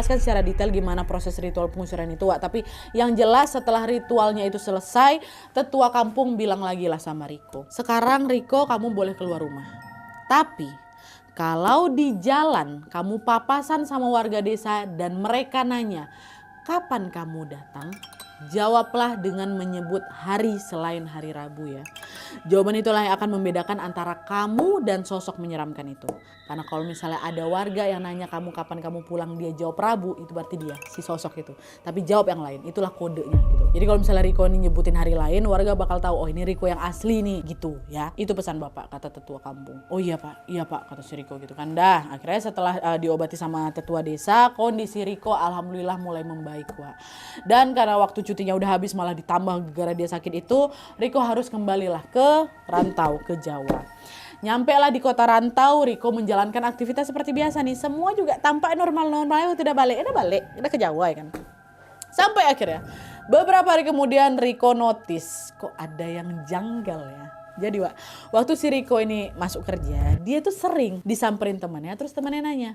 jelaskan secara detail gimana proses ritual pengusiran itu, Wak. Tapi yang jelas setelah ritualnya itu selesai, tetua kampung bilang lagi lah sama Riko, sekarang Riko kamu boleh keluar rumah. Tapi kalau di jalan kamu papasan sama warga desa dan mereka nanya, kapan kamu datang? Jawablah dengan menyebut hari selain hari Rabu ya. Jawaban itulah yang akan membedakan antara kamu dan sosok menyeramkan itu. Karena kalau misalnya ada warga yang nanya kamu kapan kamu pulang, dia jawab Rabu, itu berarti dia, si sosok itu. Tapi jawab yang lain, itulah kodenya gitu. Jadi kalau misalnya Riko ini nyebutin hari lain, warga bakal tahu, oh ini Riko yang asli nih gitu ya. Itu pesan bapak, kata tetua kampung. Oh iya pak, kata si Riko gitu kan. Dah, akhirnya setelah diobati sama tetua desa, kondisi Riko alhamdulillah mulai membaik, Wak. Dan karena waktu cutinya udah habis malah ditambah gara dia sakit itu, Riko harus kembalilah ke rantau, ke Jawa. Nyampe lah di kota rantau, Riko menjalankan aktivitas seperti biasa nih. Semua juga tampak normal-normal, udah balik, udah ke Jawa ya kan. Sampai akhirnya beberapa hari kemudian Riko notice kok ada yang janggal ya. Jadi waktu si Riko ini masuk kerja, dia tuh sering disamperin temannya, terus temannya nanya,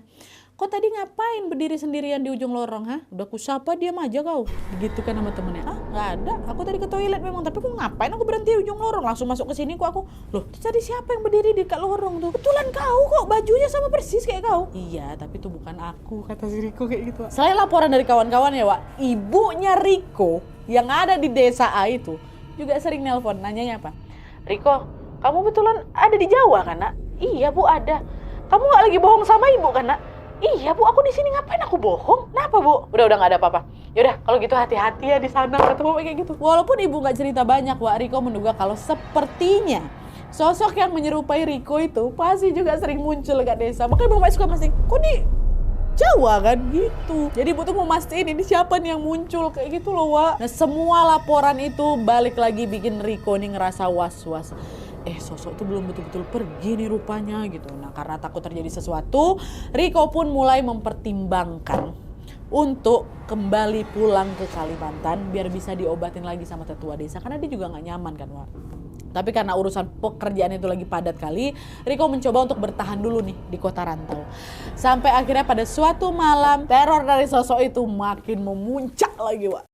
kok tadi ngapain berdiri sendirian di ujung lorong, ha? Udah kusapa diam aja kau. Begitu kan sama temennya. Ah nggak ada, aku tadi ke toilet memang, tapi kok ngapain aku berhenti di ujung lorong, langsung masuk ke sini kok aku. Loh tadi siapa yang berdiri di dekat lorong tuh? Betulan kau kok, bajunya sama persis kayak kau. Iya tapi itu bukan aku, kata si Riko kayak gitu. Selain laporan dari kawan-kawan ya Wak, ibunya Riko yang ada di desa A itu juga sering nelpon, nanyanya apa? Riko, kamu betulan ada di Jawa kan nak? Iya bu ada. Kamu nggak lagi bohong sama ibu kan nak? Iya bu, aku di sini ngapain aku bohong? Kenapa bu? Udah nggak ada apa-apa. Yaudah kalau gitu hati-hati ya di sana, ketemu kayak gitu. Walaupun ibu nggak cerita banyak, Wak, Riko menduga kalau sepertinya sosok yang menyerupai Riko itu pasti juga sering muncul dekat desa. Makanya bapak suka masing, kok di Jawa kan gitu. Jadi ibu tuh mau mastiin ini siapa nih yang muncul kayak gitu loh, Wak. Nah semua laporan itu balik lagi bikin Riko nih ngerasa was-was. Sosok itu belum betul-betul pergi nih rupanya gitu. Nah karena takut terjadi sesuatu, Riko pun mulai mempertimbangkan untuk kembali pulang ke Kalimantan biar bisa diobatin lagi sama tetua desa. Karena dia juga gak nyaman kan, Wak. Tapi karena urusan pekerjaan itu lagi padat kali, Riko mencoba untuk bertahan dulu nih di kota rantau. Sampai akhirnya pada suatu malam, teror dari sosok itu makin memuncak lagi, Wak.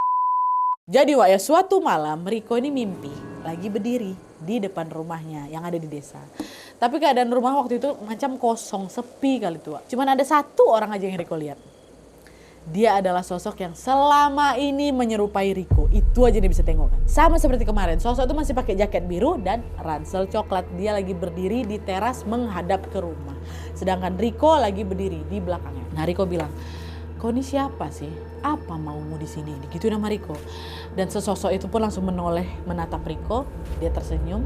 Jadi Wak ya, suatu malam Riko ini mimpi lagi berdiri di depan rumahnya yang ada di desa. Tapi keadaan rumah waktu itu macam kosong, sepi kali tuh, Wak. Cuman ada satu orang aja yang Riko lihat. Dia adalah sosok yang selama ini menyerupai Riko. Itu aja dia bisa tengok kan. Sama seperti kemarin, sosok itu masih pakai jaket biru dan ransel coklat. Dia lagi berdiri di teras menghadap ke rumah. Sedangkan Riko lagi berdiri di belakangnya. Nah Riko bilang, kau ini siapa sih? Apa maumu di sini? Gitu nama Riko. Dan sesosok itu pun langsung menoleh menatap Riko. Dia tersenyum.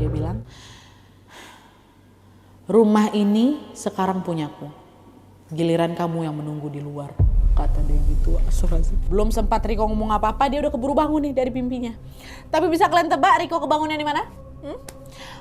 Dia bilang, rumah ini sekarang punyaku. Giliran kamu yang menunggu di luar, kata dia gitu. Asuransi. Belum sempat Riko ngomong apa-apa, dia udah keburu bangun nih dari mimpinya. Tapi bisa kalian tebak Riko kebangunnya di mana?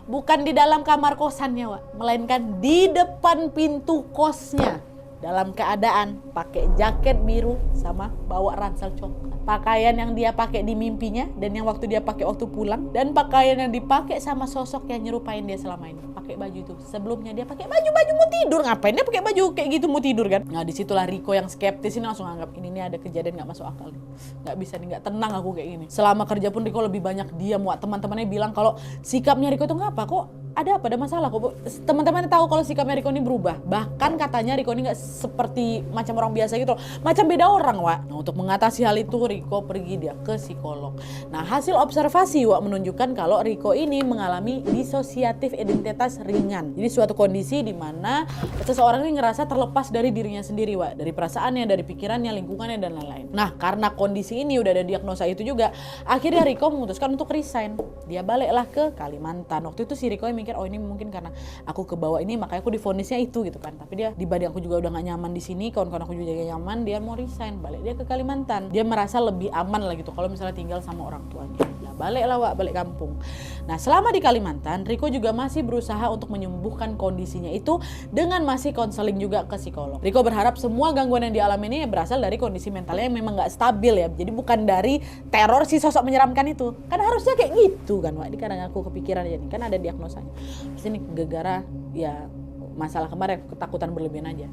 Bukan di dalam kamar kosannya, Wak, melainkan di depan pintu kosnya. Dalam keadaan pakai jaket biru sama bawa ransel coklat. Pakaian yang dia pakai di mimpinya dan yang waktu dia pakai waktu pulang, dan pakaian yang dipakai sama sosok yang nyerupain dia selama ini. Pakai baju itu. Sebelumnya dia pakai baju mau tidur. Ngapain dia pakai baju kayak gitu mau tidur kan? Nah disitulah Riko yang skeptis ini langsung anggap ini ada kejadian nggak masuk akal nih. Nggak bisa nih, nggak tenang aku kayak gini. Selama kerja pun Riko lebih banyak diam, Wak. Teman-temannya bilang kalau sikapnya Riko itu ngapa kok? Ada apa? Ada masalah kok? Teman-teman tahu kalau sikapnya Riko ini berubah. Bahkan katanya Riko ini nggak seperti macam orang biasa gitu, macam beda orang, Wak. Nah untuk mengatasi hal itu Riko pergi dia ke psikolog. Nah hasil observasi, Wak, menunjukkan kalau Riko ini mengalami disosiatif identitas ringan. Jadi suatu kondisi di mana seseorang ini ngerasa terlepas dari dirinya sendiri, Wak. Dari perasaannya, dari pikirannya, lingkungannya dan lain-lain. Nah karena kondisi ini udah ada diagnosa itu juga, akhirnya Riko memutuskan untuk resign. Dia baliklah ke Kalimantan. Waktu itu si Riko mikir, oh ini mungkin karena aku ke bawah ini makanya aku divonisnya itu gitu kan. Tapi dia dibanding aku juga udah gak nyaman di sini, kawan-kawan aku juga gak nyaman, dia mau resign, balik dia ke Kalimantan. Dia merasa lebih aman lah gitu kalau misalnya tinggal sama orang tuanya. Nah baliklah, Wak, balik kampung. Nah selama di Kalimantan, Riko juga masih berusaha untuk menyembuhkan kondisinya itu dengan masih konseling juga ke psikolog. Riko berharap semua gangguan yang dialami ini berasal dari kondisi mentalnya yang memang gak stabil ya. Jadi bukan dari teror si sosok menyeramkan itu. Kan harusnya kayak gitu kan, Wak. Ini kadang aku kepikiran aja nih, kan ada diagnosanya. Pasti ini gara-gara ya masalah kemarin, ketakutan berlebihan aja.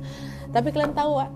Tapi kalian tahu, Wak,